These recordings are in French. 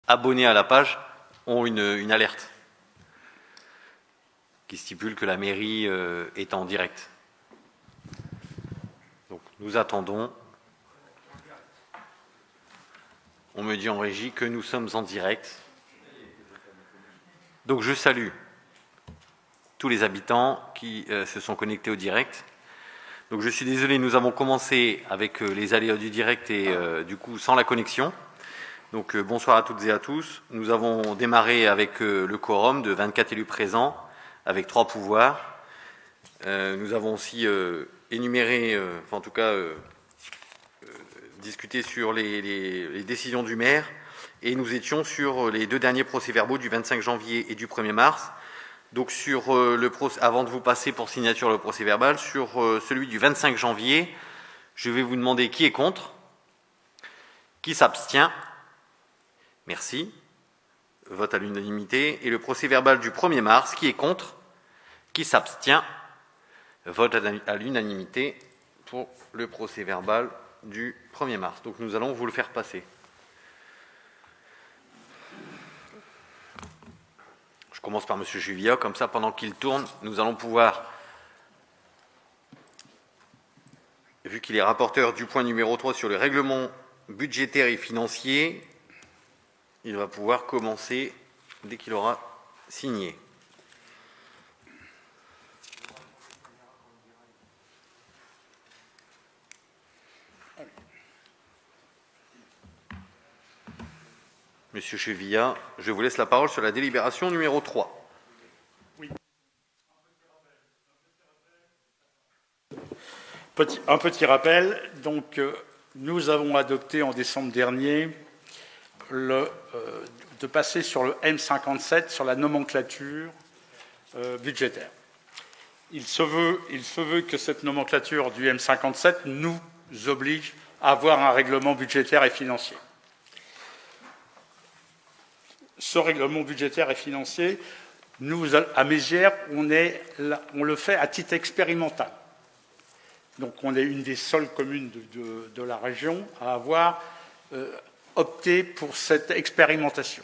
abonnés à la page ont une alerte qui stipule que la mairie est en direct. Donc nous attendons. On me dit en régie que nous sommes en direct. Donc je salue tous les habitants qui se sont connectés au direct. Donc je suis désolé, nous avons commencé avec les aléas du direct et du coup sans la connexion. Donc bonsoir à toutes et à tous. Nous avons démarré avec le quorum de 24 élus présents, avec 3 pouvoirs. Nous avons aussi énuméré, enfin en tout cas discuté sur les décisions du maire, et nous étions sur les 2 derniers procès-verbaux du 25 janvier et du 1er mars. Donc sur avant de vous passer pour signature le procès-verbal, sur celui du 25 janvier, je vais vous demander qui est contre, qui s'abstient. Merci. Vote à l'unanimité. Et le procès-verbal du 1er mars, qui est contre, qui s'abstient. Vote à l'unanimité pour le procès-verbal du 1er mars. Donc nous allons vous le faire passer. Je commence par M. Chevilla, comme ça pendant qu'il tourne, nous allons pouvoir, vu qu'il est rapporteur du point numéro 3 sur le règlement budgétaire et financier, il va pouvoir commencer dès qu'il aura signé. Monsieur Chevilla, je vous laisse la parole sur la délibération numéro 3. Oui. Un petit rappel. Donc, nous avons adopté en décembre dernier de passer sur le M57, sur la nomenclature budgétaire. Il se veut que cette nomenclature du M57 nous oblige à avoir un règlement budgétaire et financier. Ce règlement budgétaire et financier, nous, à Mézières, on le fait à titre expérimental. Donc on est une des seules communes de la région à avoir opté pour cette expérimentation.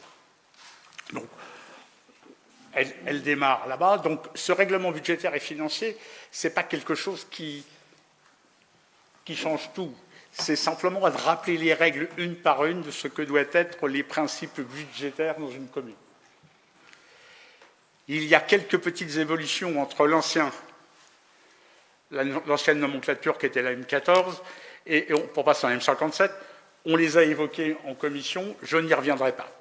Donc, elle démarre là-bas. Donc ce règlement budgétaire et financier, ce n'est pas quelque chose qui change tout. C'est simplement de rappeler les règles une par une de ce que doivent être les principes budgétaires dans une commune. Il y a quelques petites évolutions entre l'ancienne nomenclature qui était la M14 et pour passer en M57. On les a évoquées en commission, je n'y reviendrai pas.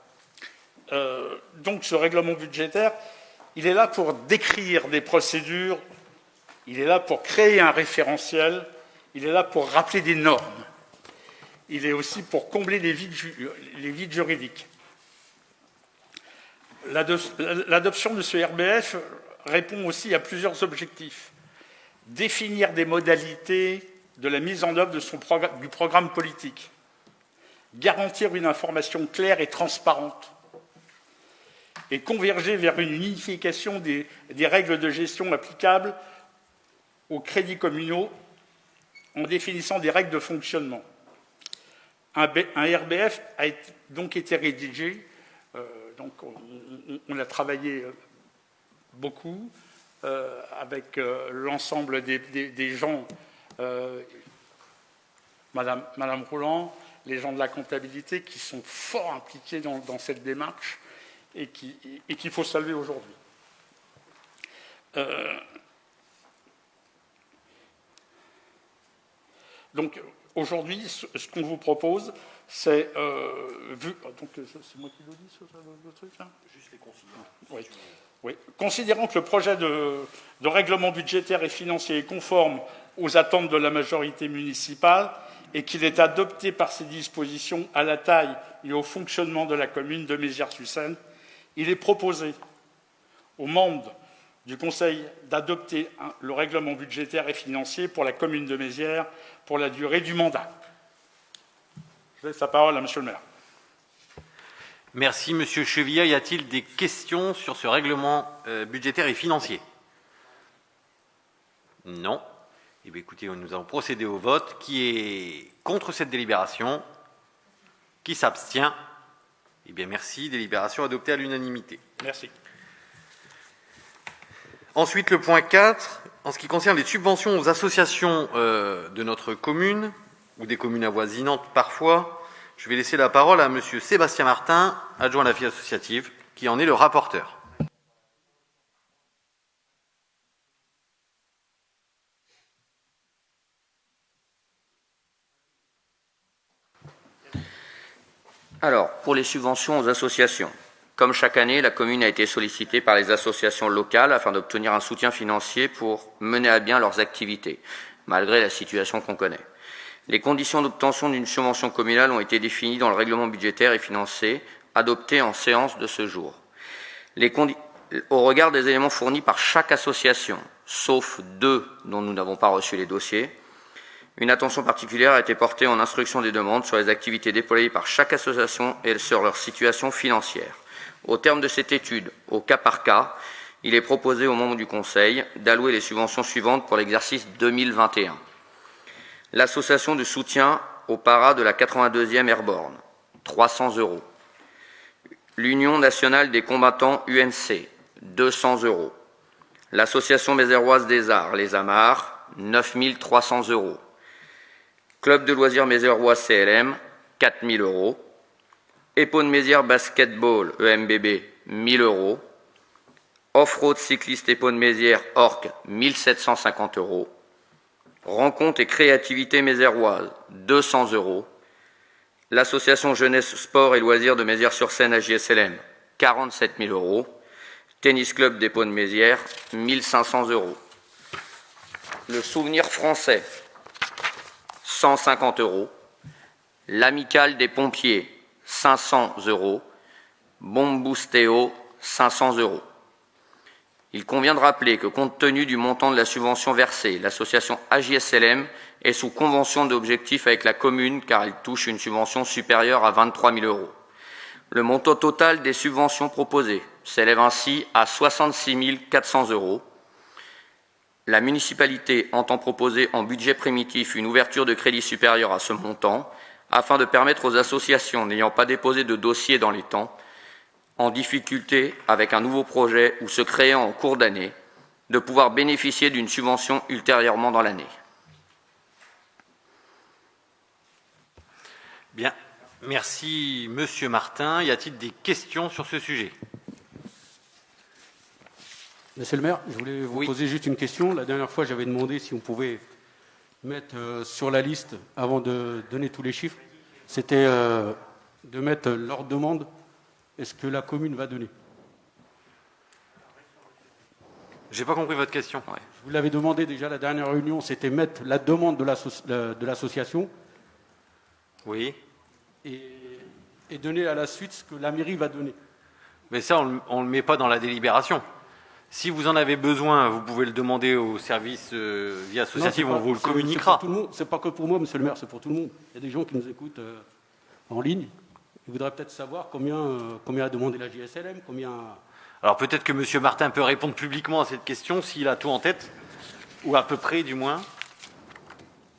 Donc ce règlement budgétaire, il est là pour décrire des procédures, il est là pour créer un référentiel, il est là pour rappeler des normes. Il est aussi pour combler les vides juridiques. L'adoption de ce RBF répond aussi à plusieurs objectifs. Définir des modalités de la mise en œuvre du programme politique. Garantir une information claire et transparente. Et converger vers une unification des règles de gestion applicables aux crédits communaux en définissant des règles de fonctionnement. Un RBF a donc été rédigé, donc on a travaillé beaucoup avec l'ensemble des gens, Madame Rouland, les gens de la comptabilité qui sont fort impliqués dans cette démarche et qu'il faut saluer aujourd'hui. Donc aujourd'hui, ce qu'on vous propose, c'est donc c'est moi qui le dis sur le truc là. Juste les considérants. Oui. Oui. Considérant que le projet de règlement budgétaire et financier est conforme aux attentes de la majorité municipale et qu'il est adopté par ses dispositions à la taille et au fonctionnement de la commune de Mézières-sur-Seine, il est proposé aux membres du Conseil d'adopter le règlement budgétaire et financier pour la commune de Mézières pour la durée du mandat. Je laisse la parole à Monsieur le maire. Merci, Monsieur Chevilla. Y a-t-il des questions sur ce règlement budgétaire et financier? Non. Eh bien, écoutez, nous allons procéder au vote. Qui est contre cette délibération? Qui s'abstient? Eh bien, merci. Délibération adoptée à l'unanimité. Merci. Ensuite, le point 4, en ce qui concerne les subventions aux associations de notre commune, ou des communes avoisinantes parfois, je vais laisser la parole à Monsieur Sébastien Martin, adjoint à la vie associative, qui en est le rapporteur. Alors, pour les subventions aux associations, comme chaque année, la commune a été sollicitée par les associations locales afin d'obtenir un soutien financier pour mener à bien leurs activités, malgré la situation qu'on connaît. Les conditions d'obtention d'une subvention communale ont été définies dans le règlement budgétaire et financier adopté en séance de ce jour. Au regard des éléments fournis par chaque association, sauf 2 dont nous n'avons pas reçu les dossiers, une attention particulière a été portée en instruction des demandes sur les activités déployées par chaque association et sur leur situation financière. Au terme de cette étude, au cas par cas, il est proposé aux membres du Conseil d'allouer les subventions suivantes pour l'exercice 2021. L'association de soutien au para de la 82e Airborne, 300 €. L'Union nationale des combattants UNC, 200 €. L'Association méséroise des arts, les Amars, 9 300 €. Club de loisirs mésérois CLM, 4 000 €. Épône-Mézières Basketball, EMBB, 1 000 €. Off-road cycliste Épône-Mézières, ORC, 1 750 €. Rencontre et créativité méséroise, 200 €. L'association jeunesse sport et loisirs de Mézières-sur-Seine AJSLM, 47 000 €. Tennis club d'Épône-Mézières, 1 500 €. Le souvenir français, 150 €. L'amicale des pompiers, 500 €. Bombustéo, 500 €. Il convient de rappeler que, compte tenu du montant de la subvention versée, l'association AJSLM est sous convention d'objectif avec la commune car elle touche une subvention supérieure à 23 000 €. Le montant total des subventions proposées s'élève ainsi à 66 400 €. La municipalité entend proposer en budget primitif une ouverture de crédit supérieure à ce montant afin de permettre aux associations n'ayant pas déposé de dossier dans les temps, en difficulté avec un nouveau projet ou se créant en cours d'année, de pouvoir bénéficier d'une subvention ultérieurement dans l'année. Bien, merci Monsieur Martin. Y a-t-il des questions sur ce sujet? Monsieur le maire, je voulais vous poser juste une question. La dernière fois, j'avais demandé si on pouvait mettre sur la liste, avant de donner tous les chiffres, c'était de mettre leur demande, est-ce que la commune va donner? J'ai pas compris votre question. Ouais. Je vous l'avais demandé déjà à la dernière réunion, c'était mettre la demande de l'association Oui. et donner à la suite ce que la mairie va donner. Mais ça, on ne le met pas dans la délibération. Si vous en avez besoin, vous pouvez le demander au service vie associative, on vous le communiquera. C'est pas que pour moi, monsieur le maire, c'est pour tout le monde. Il y a des gens qui nous écoutent en ligne. Ils voudraient peut-être savoir combien a demandé la JSLM, combien... Alors peut-être que monsieur Martin peut répondre publiquement à cette question, s'il a tout en tête, ou à peu près du moins.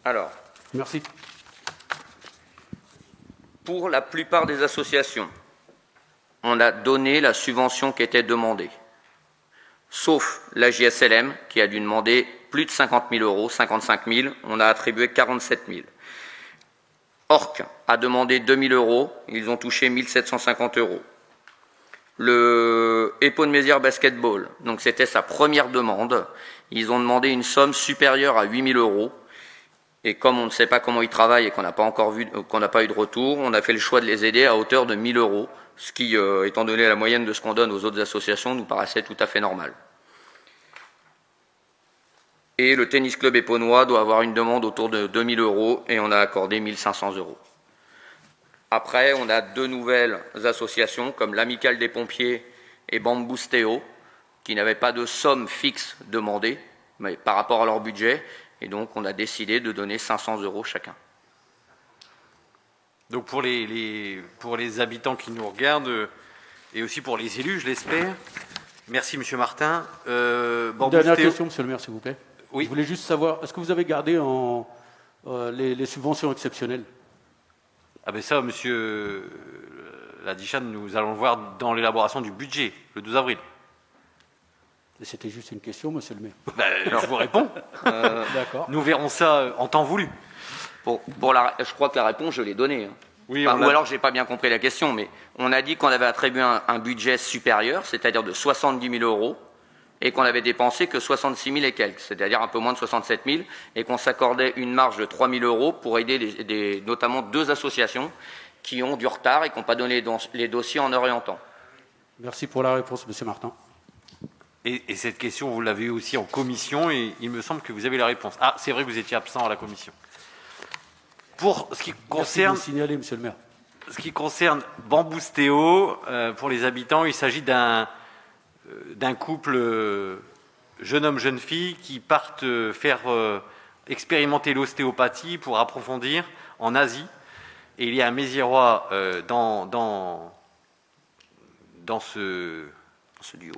Alors, Merci. pour la plupart des associations, on a donné la subvention qui était demandée. Sauf la JSLM, qui a dû demander plus de 50 000 €, 55 000, on a attribué 47 000. ORC a demandé 2 000 €, ils ont touché 1 750 €. Le Épône-Mézières Basketball, donc c'était sa première demande, ils ont demandé une somme supérieure à 8 000 €. Et comme on ne sait pas comment ils travaillent et qu'on n'a pas eu de retour, on a fait le choix de les aider à hauteur de 1 000 €, ce qui, étant donné la moyenne de ce qu'on donne aux autres associations, nous paraissait tout à fait normal. Et le tennis club éponnois doit avoir une demande autour de 2 000 € et on a accordé 1 500 €. Après, on a 2 nouvelles associations comme l'Amicale des pompiers et Bambustéo qui n'avaient pas de somme fixe demandée, mais par rapport à leur budget, et donc on a décidé de donner 500 € chacun. Donc pour les habitants qui nous regardent, et aussi pour les élus, je l'espère. Merci monsieur Martin. Dernière question, monsieur le maire, s'il vous plaît. Oui. Je voulais juste savoir, est-ce que vous avez gardé les subventions exceptionnelles? Ah ben ça, monsieur la DICHAN, nous allons le voir dans l'élaboration du budget, le 12 avril. C'était juste une question, monsieur le maire. Je vous réponds. D'accord. Nous verrons ça en temps voulu. Je crois que la réponse, je l'ai donnée. Hein. Oui, Ou alors, je n'ai pas bien compris la question, mais on a dit qu'on avait attribué un budget supérieur, c'est-à-dire de 70 000 euros, et qu'on avait dépensé que 66 000 et quelques, c'est-à-dire un peu moins de 67 000, et qu'on s'accordait une marge de 3 000 euros pour aider notamment 2 associations qui ont du retard et qui n'ont pas donné les dossiers en heure et en temps. Merci pour la réponse, monsieur Martin. Et cette question, vous l'avez eu aussi en commission, et il me semble que vous avez la réponse. Ah, c'est vrai que vous étiez absent à la commission. Pour ce qui concerne... Merci de me signaler, monsieur le maire. Ce qui concerne Bamboustéo, pour les habitants, il s'agit d'un couple jeune homme, jeune fille qui partent faire expérimenter l'ostéopathie pour approfondir en Asie. Et il y a un Méziérois dans ce duo.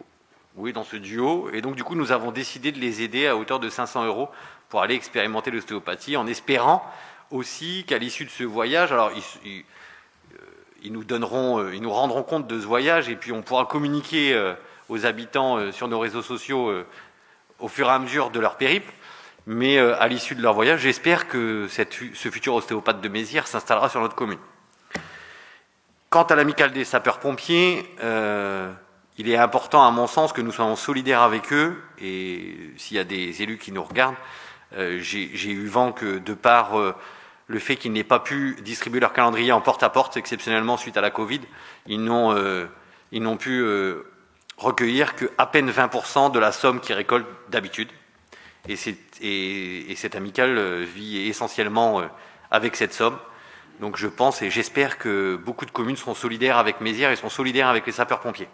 Oui, dans ce duo. Et donc, du coup, nous avons décidé de les aider à hauteur de 500 € pour aller expérimenter l'ostéopathie, en espérant aussi qu'à l'issue de ce voyage, alors ils nous rendront compte de ce voyage, et puis on pourra communiquer aux habitants sur nos réseaux sociaux au fur et à mesure de leur périple. Mais à l'issue de leur voyage, j'espère que ce futur ostéopathe de Mézières s'installera sur notre commune. Quant à l'amicale des sapeurs-pompiers, il est important, à mon sens, que nous soyons solidaires avec eux. Et s'il y a des élus qui nous regardent, j'ai eu vent que, de par le fait qu'ils n'aient pas pu distribuer leur calendrier en porte-à-porte, exceptionnellement suite à la Covid, ils n'ont pu recueillir qu'à peine 20% de la somme qu'ils récoltent d'habitude. Et cette amicale vit essentiellement avec cette somme. Donc je pense et j'espère que beaucoup de communes seront solidaires avec Mézières et seront solidaires avec les sapeurs-pompiers.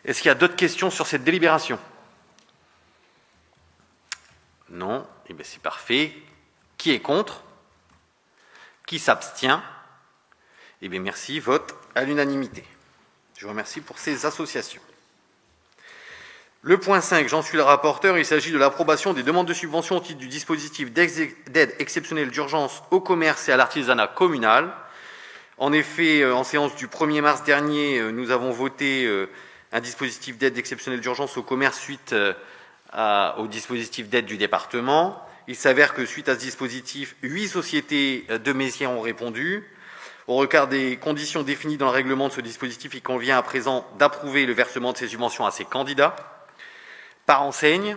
Est-ce qu'il y a d'autres questions sur cette délibération? Non. Eh bien, c'est parfait. Qui est contre? Qui s'abstient? Eh bien, merci. Vote à l'unanimité. Je vous remercie pour ces associations. Le point 5, j'en suis le rapporteur. Il s'agit de l'approbation des demandes de subvention au titre du dispositif d'aide exceptionnelle d'urgence au commerce et à l'artisanat communal. En effet, en séance du 1er mars dernier, nous avons voté un dispositif d'aide exceptionnelle d'urgence au commerce suite au dispositif d'aide du département. Il s'avère que suite à ce dispositif, 8 sociétés de Mézières ont répondu. Au regard des conditions définies dans le règlement de ce dispositif, il convient à présent d'approuver le versement de ces subventions à ces candidats. Par enseigne,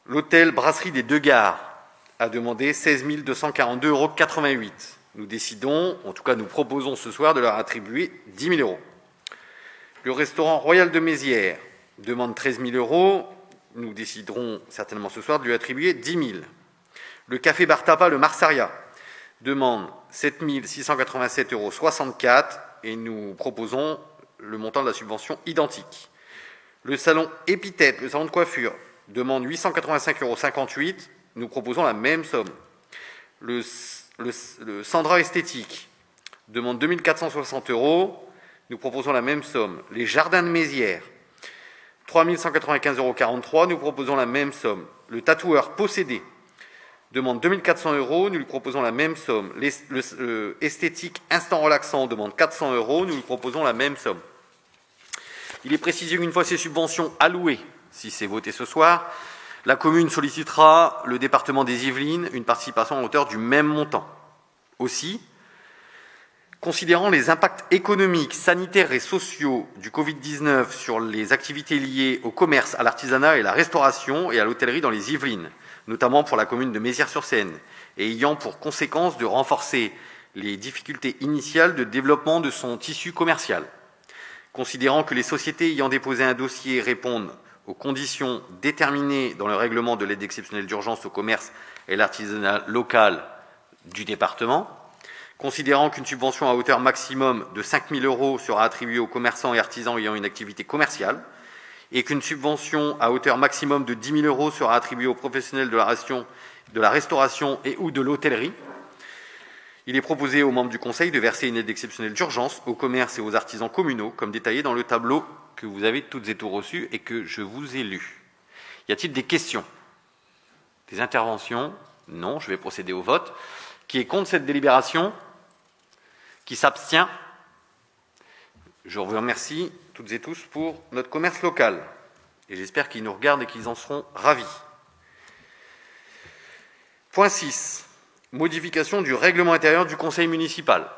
l'hôtel Brasserie des Deux Gares a demandé 16 242,88 €. Nous décidons, en tout cas nous proposons ce soir, de leur attribuer 10 000 €. Le restaurant Royal de Mézières demande 13 000 €. Nous déciderons certainement ce soir de lui attribuer 10 000 €. Le café Bar Tapas, le Marsaria, demande 7 687,64 € et nous proposons le montant de la subvention identique. Le salon Épithète, le salon de coiffure, demande 885,58 €. Nous proposons la même somme. Le Sandra Esthétique demande 2 460 €. Nous proposons la même somme. Les Jardins de Mézières, 3 195,43 €. Nous proposons la même somme. Le tatoueur Possédé demande 2 400 €. Nous lui proposons la même somme. Le Esthétique Instant Relaxant demande 400 €. Nous lui proposons la même somme. Il est précisé qu'une fois ces subventions allouées, si c'est voté ce soir, la commune sollicitera le département des Yvelines une participation à hauteur du même montant. Aussi, considérant les impacts économiques, sanitaires et sociaux du Covid-19 sur les activités liées au commerce, à l'artisanat et à la restauration et à l'hôtellerie dans les Yvelines, notamment pour la commune de Mézières-sur-Seine, et ayant pour conséquence de renforcer les difficultés initiales de développement de son tissu commercial. Considérant que les sociétés ayant déposé un dossier répondent aux conditions déterminées dans le règlement de l'aide exceptionnelle d'urgence au commerce et l'artisanat local du département, considérant qu'une subvention à hauteur maximum de 5 000 € sera attribuée aux commerçants et artisans ayant une activité commerciale, et qu'une subvention à hauteur maximum de 10 000 € sera attribuée aux professionnels de la restauration et ou de l'hôtellerie, il est proposé aux membres du Conseil de verser une aide exceptionnelle d'urgence aux commerces et aux artisans communaux, comme détaillé dans le tableau que vous avez toutes et tous reçu et que je vous ai lu. Y a-t-il des questions? Des interventions? Non, je vais procéder au vote. Qui est contre cette délibération? Qui s'abstient? Je vous remercie toutes et tous pour notre commerce local. Et j'espère qu'ils nous regardent et qu'ils en seront ravis. Point 6. Modification du règlement intérieur du conseil municipal.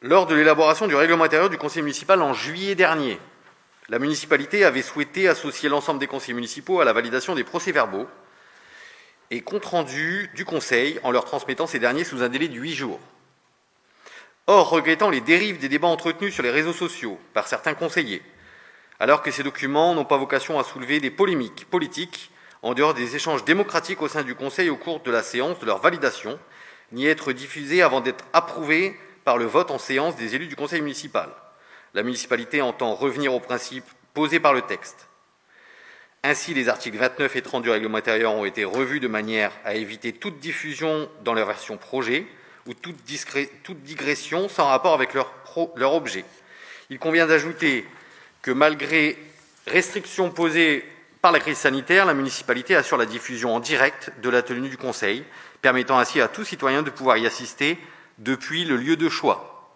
Lors de l'élaboration du règlement intérieur du conseil municipal en juillet dernier, la municipalité avait souhaité associer l'ensemble des conseillers municipaux à la validation des procès-verbaux et comptes rendus du conseil en leur transmettant ces derniers sous un délai de 8 jours. Or, regrettant les dérives des débats entretenus sur les réseaux sociaux par certains conseillers, alors que ces documents n'ont pas vocation à soulever des polémiques politiques en dehors des échanges démocratiques au sein du conseil au cours de la séance de leur validation, ni être diffusés avant d'être approuvés par le vote en séance des élus du conseil municipal. La municipalité entend revenir aux principes posés par le texte. Ainsi, les articles 29 et 30 du règlement intérieur ont été revus de manière à éviter toute diffusion dans leur version projet ou toute digression sans rapport avec leur objet. Il convient d'ajouter que malgré restrictions posées par la crise sanitaire, la municipalité assure la diffusion en direct de la tenue du conseil, permettant ainsi à tout citoyen de pouvoir y assister depuis le lieu de choix.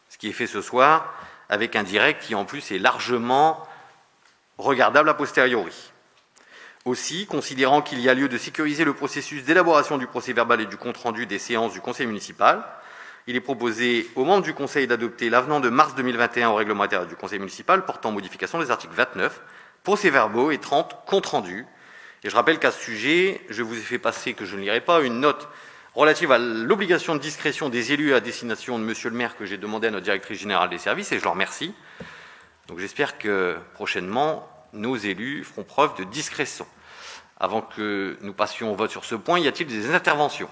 Ce qui est fait ce soir avec un direct qui en plus est largement regardable a posteriori. Aussi, considérant qu'il y a lieu de sécuriser le processus d'élaboration du procès-verbal et du compte-rendu des séances du conseil municipal, il est proposé aux membres du conseil d'adopter l'avenant de mars 2021 au règlement intérieur du conseil municipal portant modification des articles 29, procès-verbaux et 30, compte-rendu. Et je rappelle qu'à ce sujet, je vous ai fait passer, que je ne lirai pas, une note relative à l'obligation de discrétion des élus à destination de Monsieur le maire que j'ai demandé à notre directrice générale des services, et je le remercie. Donc j'espère que prochainement, nos élus feront preuve de discrétion. Avant que nous passions au vote sur ce point, y a-t-il des interventions?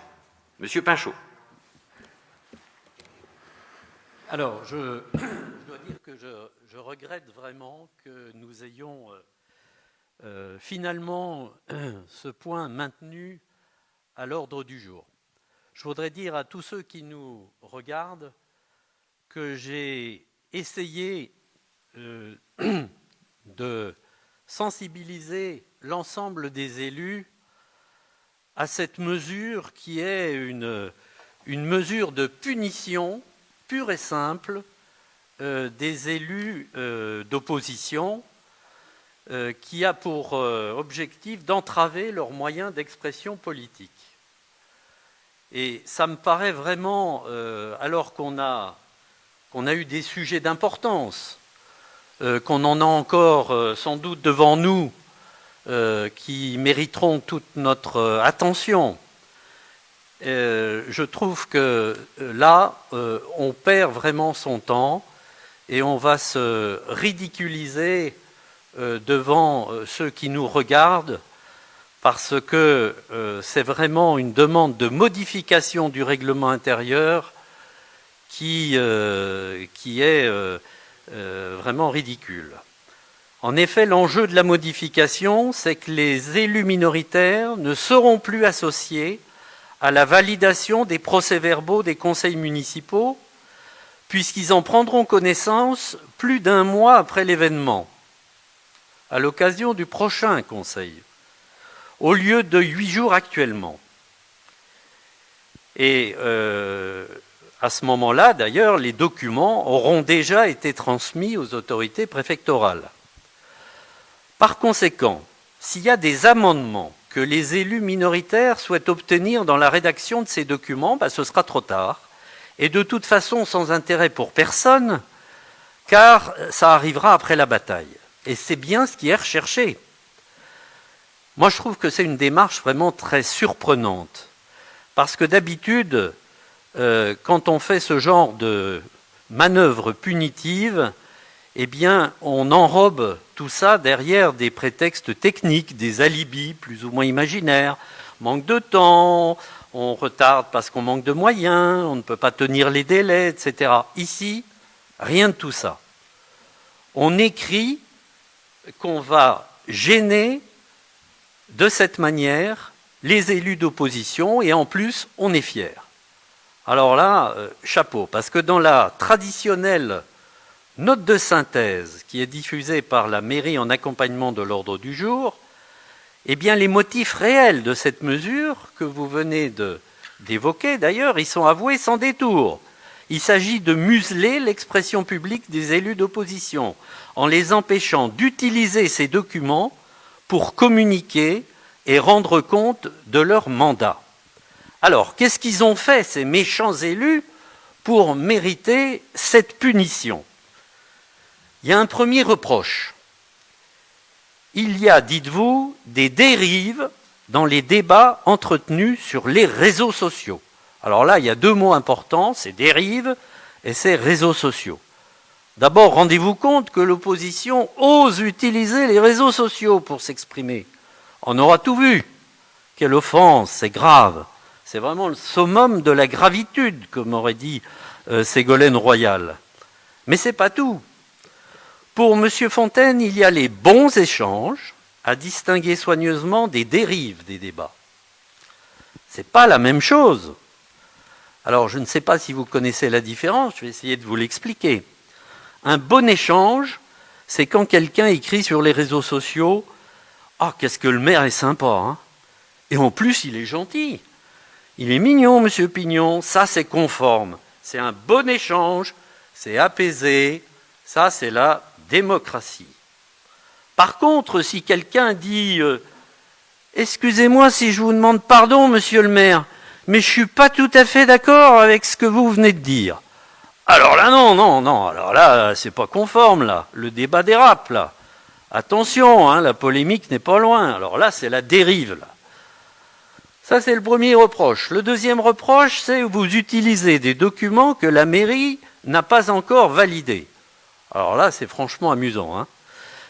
Monsieur Pinchot. Alors, je dois dire que je regrette vraiment que nous ayons finalement ce point maintenu à l'ordre du jour. Je voudrais dire à tous ceux qui nous regardent que j'ai essayé de sensibiliser l'ensemble des élus à cette mesure qui est une mesure de punition pure et simple des élus d'opposition qui a pour objectif d'entraver leurs moyens d'expression politique. Et ça me paraît vraiment, alors qu'on a eu des sujets d'importance, qu'on en a encore sans doute devant nous, qui mériteront toute notre attention, je trouve que là, on perd vraiment son temps et on va se ridiculiser devant ceux qui nous regardent, parce que c'est vraiment une demande de modification du règlement intérieur qui est vraiment ridicule. En effet, l'enjeu de la modification, c'est que les élus minoritaires ne seront plus associés à la validation des procès-verbaux des conseils municipaux, puisqu'ils en prendront connaissance plus d'un mois après l'événement, à l'occasion du prochain conseil, au lieu de 8 jours actuellement. Et à ce moment-là, d'ailleurs, les documents auront déjà été transmis aux autorités préfectorales. Par conséquent, s'il y a des amendements que les élus minoritaires souhaitent obtenir dans la rédaction de ces documents, ce sera trop tard, et de toute façon sans intérêt pour personne, car ça arrivera après la bataille. Et c'est bien ce qui est recherché. Moi, je trouve que c'est une démarche vraiment très surprenante, parce que d'habitude, quand on fait ce genre de manœuvre punitive, eh bien, on enrobe tout ça derrière des prétextes techniques, des alibis plus ou moins imaginaires. Manque de temps, on retarde parce qu'on manque de moyens, on ne peut pas tenir les délais, etc. Ici, rien de tout ça. On écrit qu'on va gêner de cette manière les élus d'opposition et en plus, on est fiers. Alors là, chapeau, parce que dans la traditionnelle note de synthèse qui est diffusée par la mairie en accompagnement de l'ordre du jour, eh bien les motifs réels de cette mesure que vous venez d'évoquer d'ailleurs, ils sont avoués sans détour. Il s'agit de museler l'expression publique des élus d'opposition en les empêchant d'utiliser ces documents pour communiquer et rendre compte de leur mandat. Alors, qu'est-ce qu'ils ont fait, ces méchants élus, pour mériter cette punition? Il y a un premier reproche. Il y a, dites-vous, des dérives dans les débats entretenus sur les réseaux sociaux. Alors là, il y a deux mots importants, c'est dérives et c'est réseaux sociaux. D'abord, rendez-vous compte que l'opposition ose utiliser les réseaux sociaux pour s'exprimer. On aura tout vu. Quelle offense, c'est grave. C'est vraiment le summum de la gravitude, comme aurait dit Ségolène Royal. Mais ce n'est pas tout. Pour M. Fontaine, il y a les bons échanges à distinguer soigneusement des dérives des débats. Ce n'est pas la même chose. Alors, je ne sais pas si vous connaissez la différence, je vais essayer de vous l'expliquer. Un bon échange, c'est quand quelqu'un écrit sur les réseaux sociaux « Ah, qu'est-ce que le maire est sympa, hein !» Et en plus, il est gentil. Il est mignon, monsieur Pignon. Ça, c'est conforme. C'est un bon échange, c'est apaisé. Ça, c'est la démocratie. Par contre, si quelqu'un dit « Excusez-moi si je vous demande pardon, monsieur le maire, mais je ne suis pas tout à fait d'accord avec ce que vous venez de dire. » Alors là, non. Alors là, c'est pas conforme, là. Le débat dérape, là. Attention, hein, la polémique n'est pas loin. Alors là, c'est la dérive, là. Ça, c'est le premier reproche. Le deuxième reproche, c'est que vous utilisez des documents que la mairie n'a pas encore validés. Alors là, c'est franchement amusant, hein,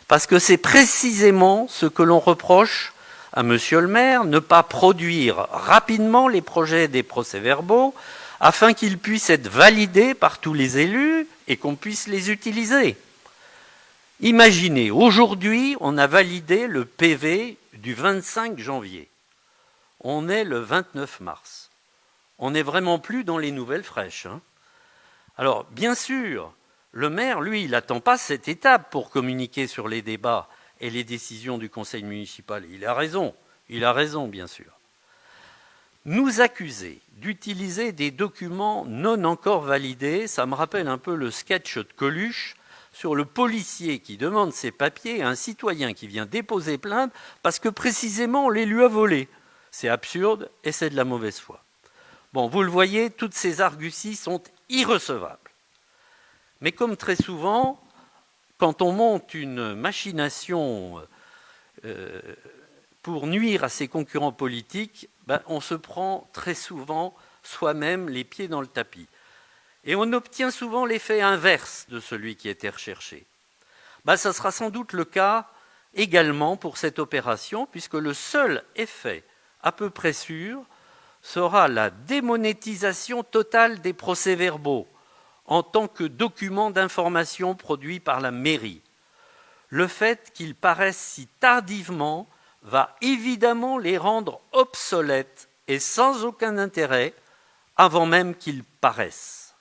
parce que c'est précisément ce que l'on reproche à monsieur le maire, ne pas produire rapidement les projets des procès-verbaux afin qu'ils puissent être validés par tous les élus et qu'on puisse les utiliser. Imaginez, aujourd'hui, on a validé le PV du 25 janvier. On est le 29 mars. On n'est vraiment plus dans les nouvelles fraîches, hein. Alors, bien sûr, le maire, lui, il n'attend pas cette étape pour communiquer sur les débats et les décisions du conseil municipal. Il a raison, bien sûr. Nous accuser d'utiliser des documents non encore validés, ça me rappelle un peu le sketch de Coluche sur le policier qui demande ses papiers à un citoyen qui vient déposer plainte parce que précisément on les lui a volés. C'est absurde et c'est de la mauvaise foi. Bon, vous le voyez, toutes ces arguties sont irrecevables. Mais comme très souvent, quand on monte une machination pour nuire à ses concurrents politiques, on se prend très souvent soi-même les pieds dans le tapis. Et on obtient souvent l'effet inverse de celui qui était recherché. Ça sera sans doute le cas également pour cette opération, puisque le seul effet à peu près sûr sera la démonétisation totale des procès-verbaux en tant que document d'information produit par la mairie. Le fait qu'ils paraissent si tardivement va évidemment les rendre obsolètes et sans aucun intérêt avant même qu'ils paraissent.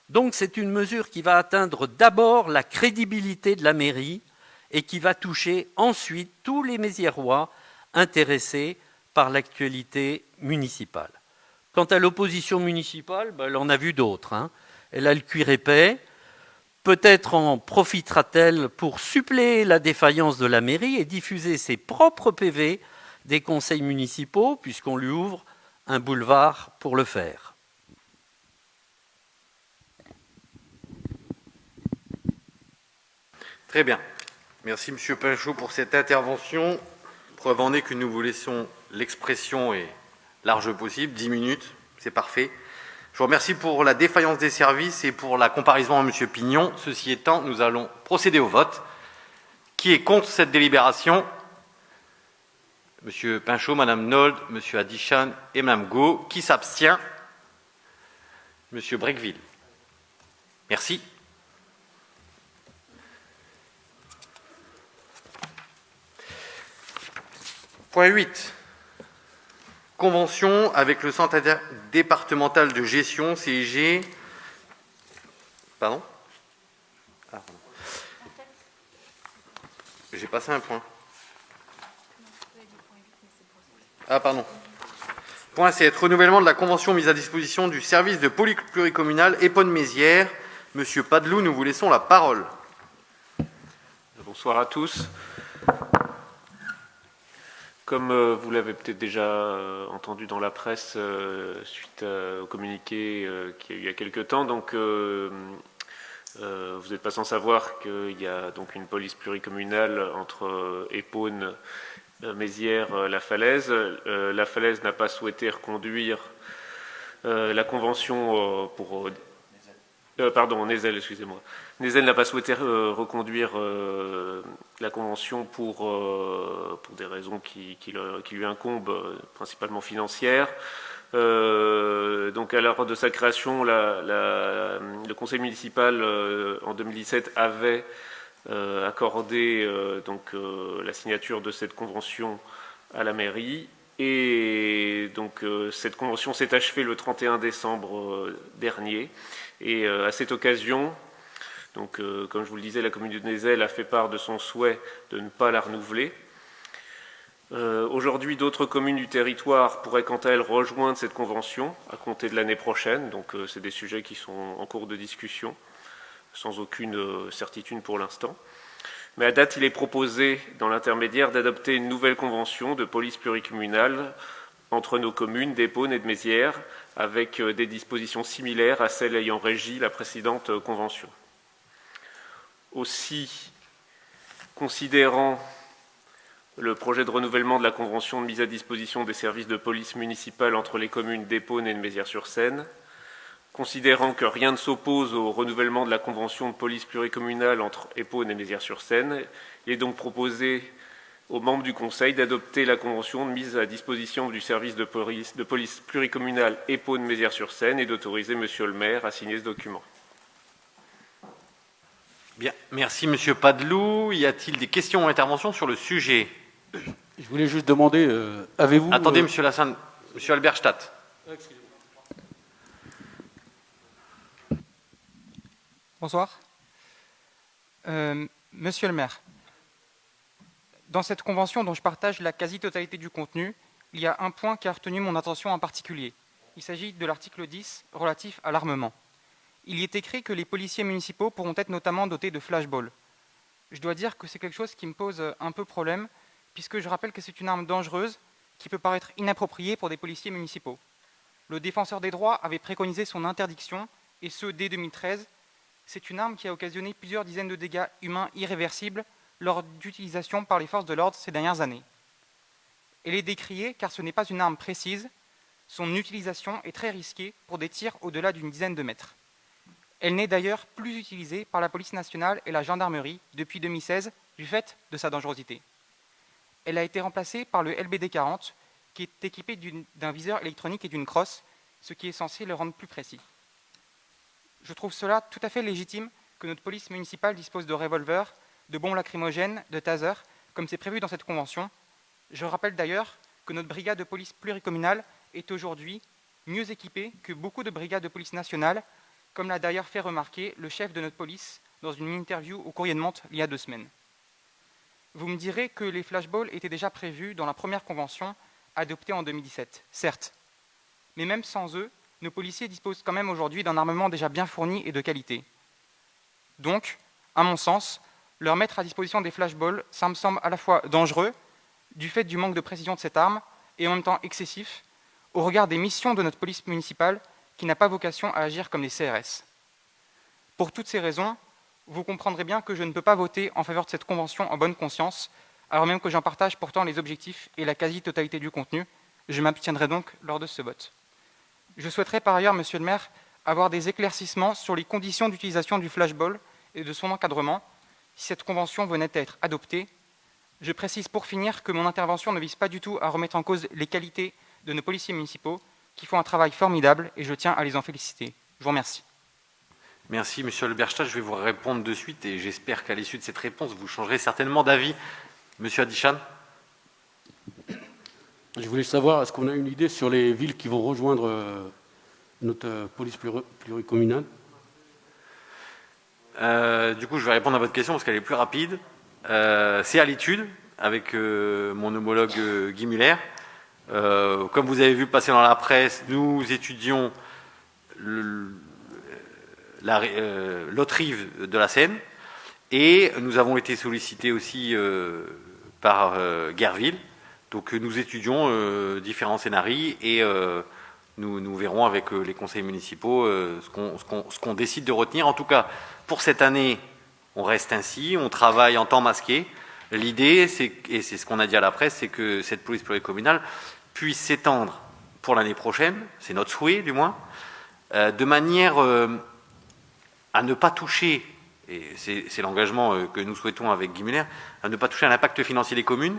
Donc c'est une mesure qui va atteindre d'abord la crédibilité de la mairie et qui va toucher ensuite tous les Méziérois intéressés par l'actualité municipale. Quant à l'opposition municipale, elle en a vu d'autres, hein. Elle a le cuir épais. Peut-être en profitera-t-elle pour suppléer la défaillance de la mairie et diffuser ses propres PV des conseils municipaux, puisqu'on lui ouvre un boulevard pour le faire. Très bien. Merci M. Pinchot pour cette intervention. Preuve en est que nous vous laissons l'expression est large possible, 10 minutes, c'est parfait. Je vous remercie pour la défaillance des services et pour la comparaison à M. Pignon. Ceci étant, nous allons procéder au vote. Qui est contre cette délibération? M. Pinchot, Mme Nold, M. Adichan et Mme Gau. Qui s'abstient? M. Brequeville. Merci. Point 8. Convention avec le Centre départemental de gestion, CIG. Pardon? J'ai passé un point. Ah, pardon. Point 7, renouvellement de la convention mise à disposition du service de police pluricommunale Épône-Mézières. Monsieur Padeloup, nous vous laissons la parole. Bonsoir à tous. Comme vous l'avez peut-être déjà entendu dans la presse suite au communiqué qu'il y a eu il y a quelques temps, donc vous n'êtes pas sans savoir qu'il y a donc une police pluricommunale entre Épône, Mézières, La Falaise. La Falaise n'a pas souhaité reconduire la convention pour... pardon, Nézel, excusez-moi. Nézel n'a pas souhaité reconduire la convention pour des raisons qui lui incombent, principalement financières. Donc à l'heure de sa création, le conseil municipal en 2017 avait accordé la signature de cette convention à la mairie. Et donc cette convention s'est achevée le 31 décembre dernier. Et à cette occasion, donc, comme je vous le disais, la commune de Nézel a fait part de son souhait de ne pas la renouveler. Aujourd'hui, d'autres communes du territoire pourraient quant à elles rejoindre cette convention à compter de l'année prochaine. Donc c'est des sujets qui sont en cours de discussion, sans aucune certitude pour l'instant. Mais à date, il est proposé, dans l'intermédiaire, d'adopter une nouvelle convention de police pluricommunale entre nos communes d'Épône et de Mézières, avec des dispositions similaires à celles ayant régi la précédente convention. Aussi, considérant le projet de renouvellement de la convention de mise à disposition des services de police municipale entre les communes d'Épône et de Mézières-sur-Seine, considérant que rien ne s'oppose au renouvellement de la convention de police pluricommunale entre Épône et Mézières-sur-Seine, il est donc proposé aux membres du Conseil d'adopter la convention de mise à disposition du service de police pluricommunale Épône-Mézières-sur-Seine et d'autoriser Monsieur le maire à signer ce document. Bien, merci Monsieur Padeloup. Y a-t-il des questions ou interventions sur le sujet? Je voulais juste demander, avez-vous... Attendez, Monsieur Lassagne, Monsieur Alberstadt. Bonsoir. Monsieur le maire, dans cette convention dont je partage la quasi-totalité du contenu, il y a un point qui a retenu mon attention en particulier. Il s'agit de l'article 10 relatif à l'armement. Il y est écrit que les policiers municipaux pourront être notamment dotés de flashballs. Je dois dire que c'est quelque chose qui me pose un peu problème, puisque je rappelle que c'est une arme dangereuse qui peut paraître inappropriée pour des policiers municipaux. Le défenseur des droits avait préconisé son interdiction, et ce dès 2013. C'est une arme qui a occasionné plusieurs dizaines de dégâts humains irréversibles lors d'utilisation par les forces de l'ordre ces dernières années. Elle est décriée car ce n'est pas une arme précise. Son utilisation est très risquée pour des tirs au-delà d'une dizaine de mètres. Elle n'est d'ailleurs plus utilisée par la police nationale et la gendarmerie depuis 2016 du fait de sa dangerosité. Elle a été remplacée par le LBD 40 qui est équipé d'un viseur électronique et d'une crosse, ce qui est censé le rendre plus précis. Je trouve cela tout à fait légitime que notre police municipale dispose de revolvers, de bombes lacrymogènes, de tasers, comme c'est prévu dans cette convention. Je rappelle d'ailleurs que notre brigade de police pluricommunale est aujourd'hui mieux équipée que beaucoup de brigades de police nationales, comme l'a d'ailleurs fait remarquer le chef de notre police dans une interview au Courrier de Mantes il y a 2 semaines. Vous me direz que les flashballs étaient déjà prévus dans la première convention adoptée en 2017, certes. Mais même sans eux, nos policiers disposent quand même aujourd'hui d'un armement déjà bien fourni et de qualité. Donc, à mon sens, leur mettre à disposition des flashballs, ça me semble à la fois dangereux, du fait du manque de précision de cette arme, et en même temps excessif, au regard des missions de notre police municipale, qui n'a pas vocation à agir comme les CRS. Pour toutes ces raisons, vous comprendrez bien que je ne peux pas voter en faveur de cette convention en bonne conscience, alors même que j'en partage pourtant les objectifs et la quasi-totalité du contenu. Je m'abstiendrai donc lors de ce vote. Je souhaiterais par ailleurs, Monsieur le maire, avoir des éclaircissements sur les conditions d'utilisation du flashball et de son encadrement, si cette convention venait à être adoptée. Je précise pour finir que mon intervention ne vise pas du tout à remettre en cause les qualités de nos policiers municipaux, qui font un travail formidable et je tiens à les en féliciter. Je vous remercie. Merci, Monsieur Alberstadt. Je vais vous répondre de suite et j'espère qu'à l'issue de cette réponse, vous changerez certainement d'avis. Monsieur Adichan. Je voulais savoir, est-ce qu'on a une idée sur les villes qui vont rejoindre notre police pluricommunale? Du coup, je vais répondre à votre question parce qu'elle est plus rapide. C'est à l'étude avec mon homologue Guy Muller. Comme vous avez vu passer dans la presse, nous étudions l'autre rive de la Seine, et nous avons été sollicités aussi par Guerville. Donc nous étudions différents scénarios et nous verrons avec les conseils municipaux ce qu'on décide de retenir. En tout cas, pour cette année, on reste ainsi, on travaille en temps masqué. L'idée, et c'est ce qu'on a dit à la presse, c'est que cette police pluricommunale puisse s'étendre pour l'année prochaine, c'est notre souhait du moins, de manière à ne pas toucher, et c'est l'engagement que nous souhaitons avec Guy Muller, à ne pas toucher à l'impact financier des communes,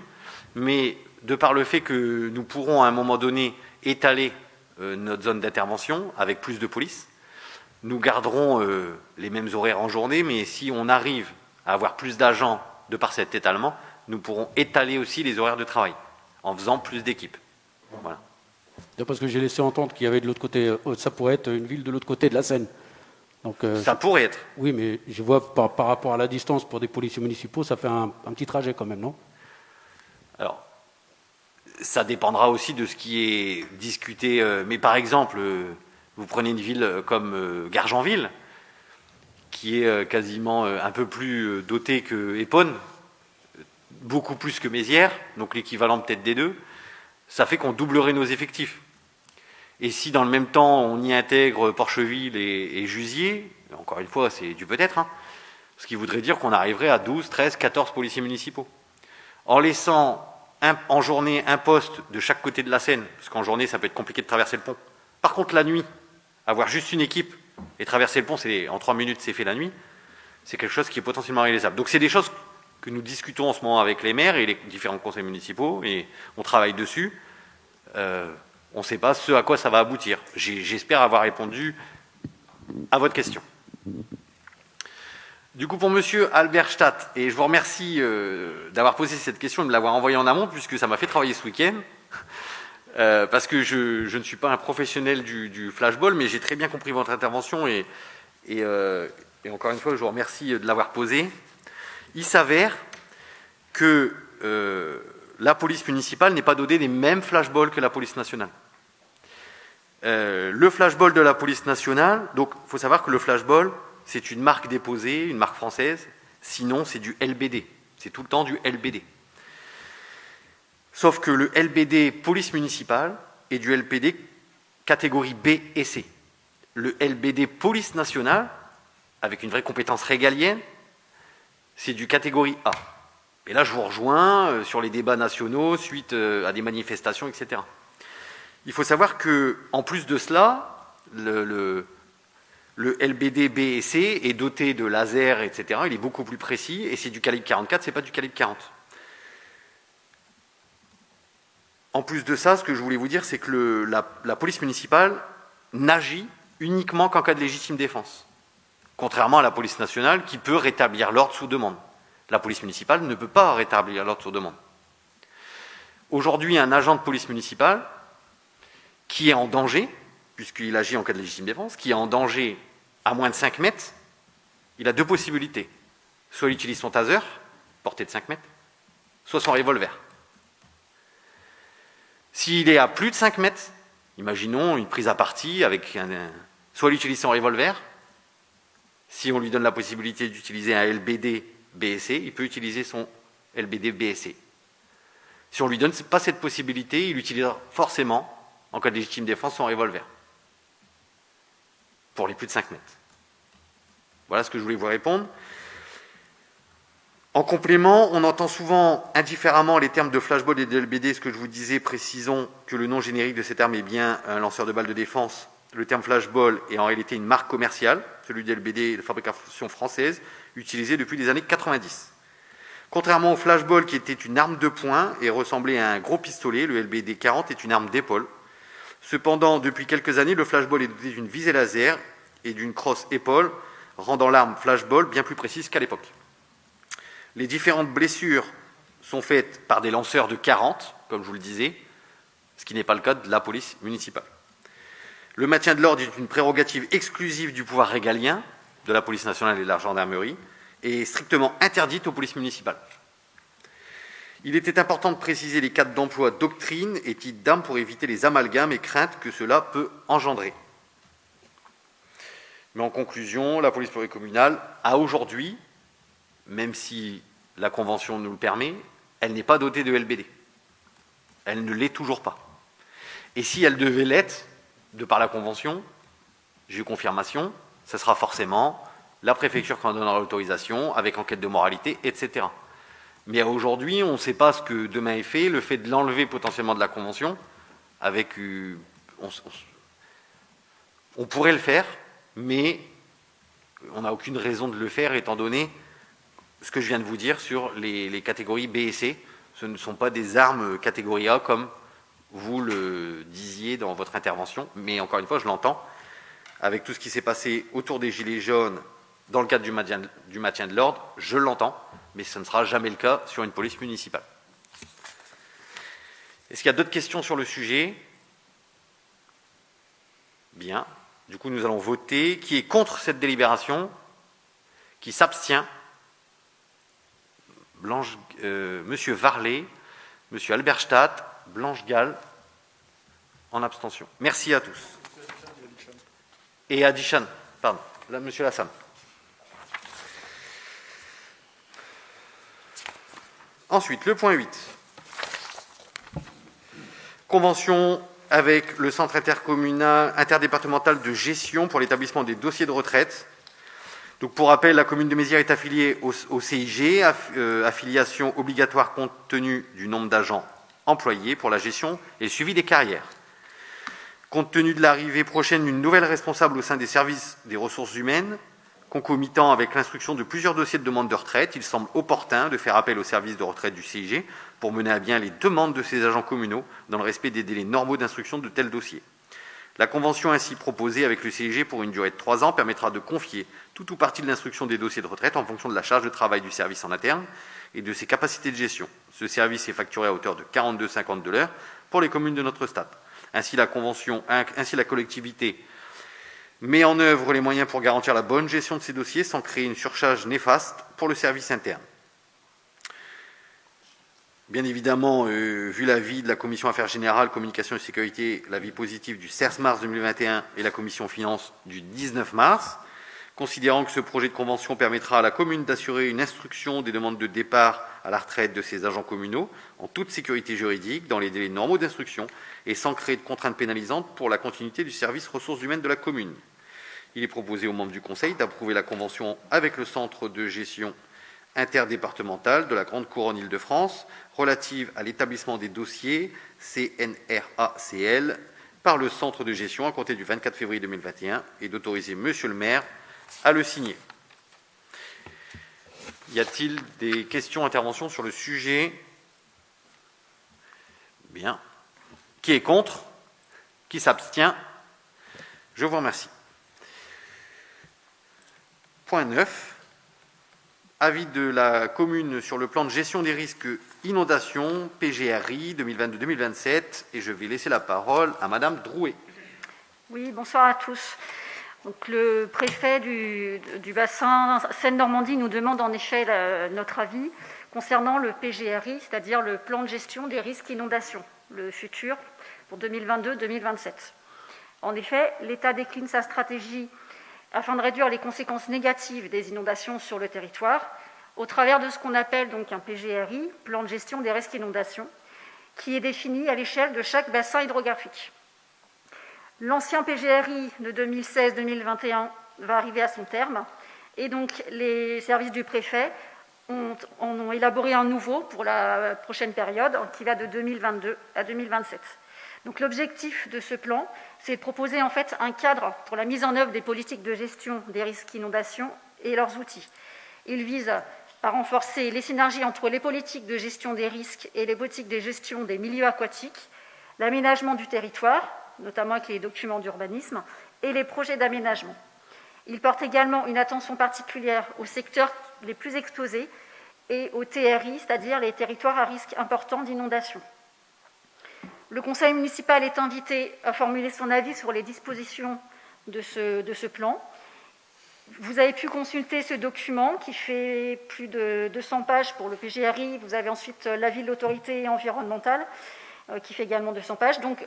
mais de par le fait que nous pourrons à un moment donné étaler notre zone d'intervention avec plus de police, nous garderons les mêmes horaires en journée, mais si on arrive à avoir plus d'agents de par cet étalement, nous pourrons étaler aussi les horaires de travail en faisant plus d'équipes. Voilà. Parce que j'ai laissé entendre qu'il y avait de l'autre côté, ça pourrait être une ville de l'autre côté de la Seine. Donc, ça pourrait être. Oui, mais je vois par rapport à la distance pour des policiers municipaux, ça fait un petit trajet quand même, non? Alors, ça dépendra aussi de ce qui est discuté. Mais par exemple, vous prenez une ville comme Gargenville, qui est quasiment un peu plus dotée que Épône, beaucoup plus que Mézières, donc l'équivalent peut-être des deux. Ça fait qu'on doublerait nos effectifs. Et si dans le même temps on y intègre Porcheville et Jusier, encore une fois c'est du peut-être, hein, ce qui voudrait dire qu'on arriverait à 12, 13, 14 policiers municipaux. En laissant en journée un poste de chaque côté de la Seine, parce qu'en journée ça peut être compliqué de traverser le pont. Par contre la nuit, avoir juste une équipe et traverser le pont, en 3 minutes c'est fait la nuit, c'est quelque chose qui est potentiellement réalisable. Donc c'est des choses que nous discutons en ce moment avec les maires et les différents conseils municipaux, et on travaille dessus. On ne sait pas ce à quoi ça va aboutir. J'espère avoir répondu à votre question. Du coup, pour monsieur Albert Stadt, et je vous remercie d'avoir posé cette question et de l'avoir envoyée en amont, puisque ça m'a fait travailler ce week-end, parce que je ne suis pas un professionnel du flashball, mais j'ai très bien compris votre intervention, et encore une fois, je vous remercie de l'avoir posée. Il s'avère que la police municipale n'est pas dotée des mêmes flashballs que la police nationale. Le flashball de la police nationale, donc il faut savoir que le flashball, c'est une marque déposée, une marque française, sinon c'est du LBD, c'est tout le temps du LBD. Sauf que le LBD police municipale est du LBD catégorie B et C. Le LBD police nationale, avec une vraie compétence régalienne, c'est du catégorie A. Et là, je vous rejoins sur les débats nationaux suite à des manifestations, etc. Il faut savoir qu'en plus de cela, le LBD B et C est doté de lasers, etc. Il est beaucoup plus précis, et c'est du calibre 44, c'est pas du calibre 40. En plus de ça, ce que je voulais vous dire, c'est que la police municipale n'agit uniquement qu'en cas de légitime défense. Contrairement à la police nationale qui peut rétablir l'ordre sous demande. La police municipale ne peut pas rétablir l'ordre sous demande. Aujourd'hui, un agent de police municipale qui est en danger, puisqu'il agit en cas de légitime défense, qui est en danger à moins de 5 mètres, il a deux possibilités. Soit il utilise son taser, portée de 5 mètres, soit son revolver. S'il est à plus de 5 mètres, imaginons une prise à partie avec soit il utilise son revolver. Si on lui donne la possibilité d'utiliser un LBD BSC, il peut utiliser son LBD BSC. Si on ne lui donne pas cette possibilité, il utilisera forcément, en cas de légitime défense, son revolver. Pour les plus de 5 mètres. Voilà ce que je voulais vous répondre. En complément, on entend souvent indifféremment les termes de flashball et de LBD. Ce que je vous disais, précisons que le nom générique de ces termes est bien un lanceur de balles de défense. Le terme flashball est en réalité une marque commerciale. Celui de LBD est de fabrication française, utilisée depuis les années 90. Contrairement au flashball qui était une arme de poing et ressemblait à un gros pistolet, le LBD 40 est une arme d'épaule. Cependant, depuis quelques années, le flashball est doté d'une visée laser et d'une crosse épaule, rendant l'arme flashball bien plus précise qu'à l'époque. Les différentes blessures sont faites par des lanceurs de 40, comme je vous le disais, ce qui n'est pas le cas de la police municipale. Le maintien de l'ordre est une prérogative exclusive du pouvoir régalien, de la police nationale et de la gendarmerie, et strictement interdite aux polices municipales. Il était important de préciser les cadres d'emploi, doctrine et titres d'armes pour éviter les amalgames et craintes que cela peut engendrer. Mais en conclusion, la police pluricommunale a aujourd'hui, même si la Convention nous le permet, elle n'est pas dotée de LBD. Elle ne l'est toujours pas. Et si elle devait l'être, de par la Convention, j'ai eu confirmation, ce sera forcément la préfecture qui en donnera l'autorisation, avec enquête de moralité, etc. Mais aujourd'hui, on ne sait pas ce que demain est fait. Le fait de l'enlever potentiellement de la Convention, avec, on pourrait le faire, mais on n'a aucune raison de le faire étant donné ce que je viens de vous dire sur les catégories B et C. Ce ne sont pas des armes catégorie A comme vous le disiez dans votre intervention, mais encore une fois, je l'entends, avec tout ce qui s'est passé autour des Gilets jaunes dans le cadre du maintien de l'ordre, je l'entends, mais ce ne sera jamais le cas sur une police municipale. Est-ce qu'il y a d'autres questions sur le sujet? Bien. Du coup, nous allons voter. Qui est contre cette délibération? Qui s'abstient? Monsieur Varlet, Monsieur Alberstadt, Blanche Gall, en abstention. Merci à tous. Et Adichan, pardon, là, Monsieur Lassalle. Ensuite, le point 8. Convention avec le centre interdépartemental de gestion pour l'établissement des dossiers de retraite. Donc, pour rappel, la commune de Mézières est affiliée au CIG, affiliation obligatoire compte tenu du nombre d'agents employés pour la gestion et le suivi des carrières. Compte tenu de l'arrivée prochaine d'une nouvelle responsable au sein des services des ressources humaines, concomitant avec l'instruction de plusieurs dossiers de demande de retraite, il semble opportun de faire appel au service de retraite du CIG pour mener à bien les demandes de ces agents communaux dans le respect des délais normaux d'instruction de tels dossiers. La convention ainsi proposée avec le CIG pour une durée de 3 ans permettra de confier tout ou partie de l'instruction des dossiers de retraite en fonction de la charge de travail du service en interne et de ses capacités de gestion. Ce service est facturé à hauteur de 42,50 de l'heure pour les communes de notre stade. Ainsi, la collectivité met en œuvre les moyens pour garantir la bonne gestion de ces dossiers sans créer une surcharge néfaste pour le service interne. Bien évidemment, vu l'avis de la Commission Affaires Générales, Communication et Sécurité, l'avis positif du 16 mars 2021 et la Commission Finances du 19 mars, considérant que ce projet de convention permettra à la commune d'assurer une instruction des demandes de départ à la retraite de ses agents communaux en toute sécurité juridique, dans les délais normaux d'instruction et sans créer de contraintes pénalisantes pour la continuité du service ressources humaines de la commune. Il est proposé aux membres du Conseil d'approuver la convention avec le centre de gestion interdépartementale de la Grande Couronne Île-de-France relative à l'établissement des dossiers CNRACL par le centre de gestion à compter du 24 février 2021 et d'autoriser Monsieur le maire à le signer. Y a-t-il des questions, interventions sur le sujet? Bien. Qui est contre? Qui s'abstient? Je vous remercie. Point 9. Avis de la commune sur le plan de gestion des risques inondations, PGRI 2022-2027. Et je vais laisser la parole à Madame Drouet. Oui, bonsoir à tous. Donc, le préfet du bassin Seine-Normandie nous demande en effet notre avis concernant le PGRI, c'est-à-dire le plan de gestion des risques inondations, le futur pour 2022-2027. En effet, l'État décline sa stratégie afin de réduire les conséquences négatives des inondations sur le territoire, au travers de ce qu'on appelle donc un PGRI, plan de gestion des risques inondations, qui est défini à l'échelle de chaque bassin hydrographique. L'ancien PGRI de 2016-2021 va arriver à son terme, et donc les services du préfet en ont élaboré un nouveau pour la prochaine période, qui va de 2022 à 2027. Donc l'objectif de ce plan, c'est de proposer en fait un cadre pour la mise en œuvre des politiques de gestion des risques inondations et leurs outils. Il vise à renforcer les synergies entre les politiques de gestion des risques et les politiques de gestion des milieux aquatiques, l'aménagement du territoire, notamment avec les documents d'urbanisme, et les projets d'aménagement. Il porte également une attention particulière aux secteurs les plus exposés et aux TRI, c'est-à-dire les territoires à risque important d'inondation. Le conseil municipal est invité à formuler son avis sur les dispositions de ce plan. Vous avez pu consulter ce document qui fait plus de 200 pages pour le PGRI. Vous avez ensuite l'avis de l'autorité environnementale qui fait également 200 pages. Donc,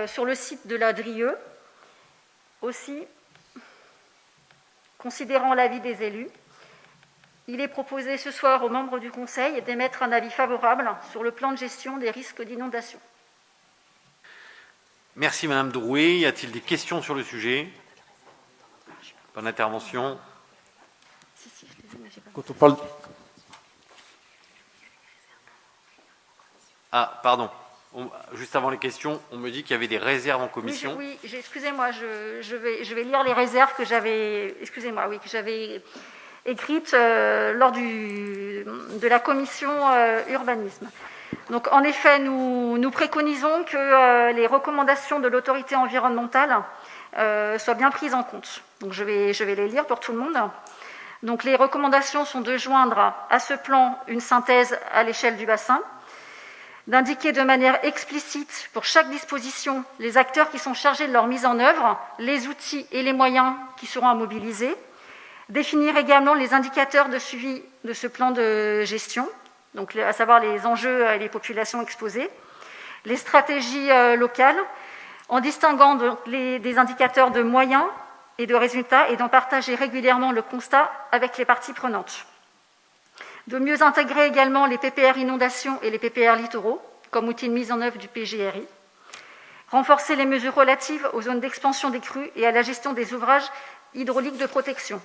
sur le site de la DRIE, aussi, considérant l'avis des élus, il est proposé ce soir aux membres du Conseil d'émettre un avis favorable sur le plan de gestion des risques d'inondation. Merci Madame Drouet. Y a-t-il des questions sur le sujet? Pas d'intervention. Quand on parle... Ah, pardon. Juste avant les questions, on me dit qu'il y avait des réserves en commission. Oui, excusez-moi, je vais lire les réserves que j'avais écrites lors de la commission urbanisme. Donc, en effet, nous préconisons que les recommandations de l'autorité environnementale soient bien prises en compte. Donc, je vais les lire pour tout le monde. Donc, les recommandations sont de joindre à ce plan une synthèse à l'échelle du bassin, d'indiquer de manière explicite pour chaque disposition les acteurs qui sont chargés de leur mise en œuvre, les outils et les moyens qui seront à mobiliser, définir également les indicateurs de suivi de ce plan de gestion, donc à savoir les enjeux et les populations exposées, les stratégies locales, en distinguant des indicateurs de moyens et de résultats et d'en partager régulièrement le constat avec les parties prenantes. De mieux intégrer également les PPR inondations et les PPR littoraux comme outil de mise en œuvre du PGRI. Renforcer les mesures relatives aux zones d'expansion des crues et à la gestion des ouvrages hydrauliques de protection.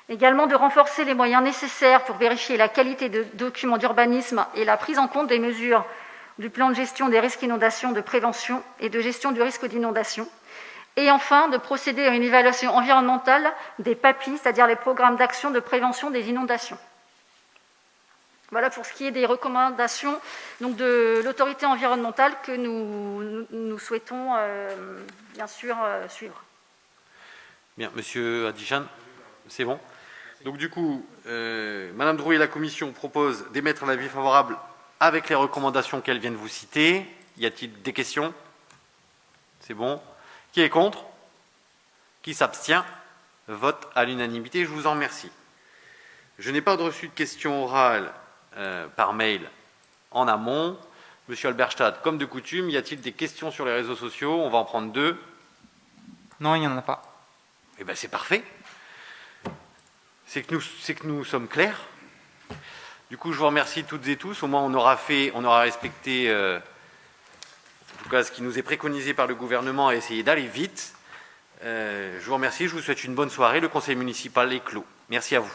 Également de renforcer les moyens nécessaires pour vérifier la qualité de documents d'urbanisme et la prise en compte des mesures du plan de gestion des risques d'inondation, de prévention et de gestion du risque d'inondation. Et enfin, de procéder à une évaluation environnementale des PAPI, c'est-à-dire les programmes d'action de prévention des inondations. Voilà pour ce qui est des recommandations donc de l'autorité environnementale que nous souhaitons bien sûr suivre. Bien, Monsieur Adichan, c'est bon. Donc du coup, Madame Drouet et la Commission proposent d'émettre un avis favorable avec les recommandations qu'elle vient de vous citer. Y a-t-il des questions? C'est bon. Qui est contre? Qui s'abstient? Vote à l'unanimité. Je vous en remercie. Je n'ai pas reçu de questions orales par mail en amont. Monsieur Alberstadt, comme de coutume, y a-t-il des questions sur les réseaux sociaux? On va en prendre 2. Non, il n'y en a pas. Eh bien, c'est parfait. C'est que nous sommes clairs. Du coup, je vous remercie toutes et tous. Au moins, on aura respecté en tout cas ce qui nous est préconisé par le gouvernement, à essayer d'aller vite. Je vous remercie. Je vous souhaite une bonne soirée. Le conseil municipal est clos. Merci à vous.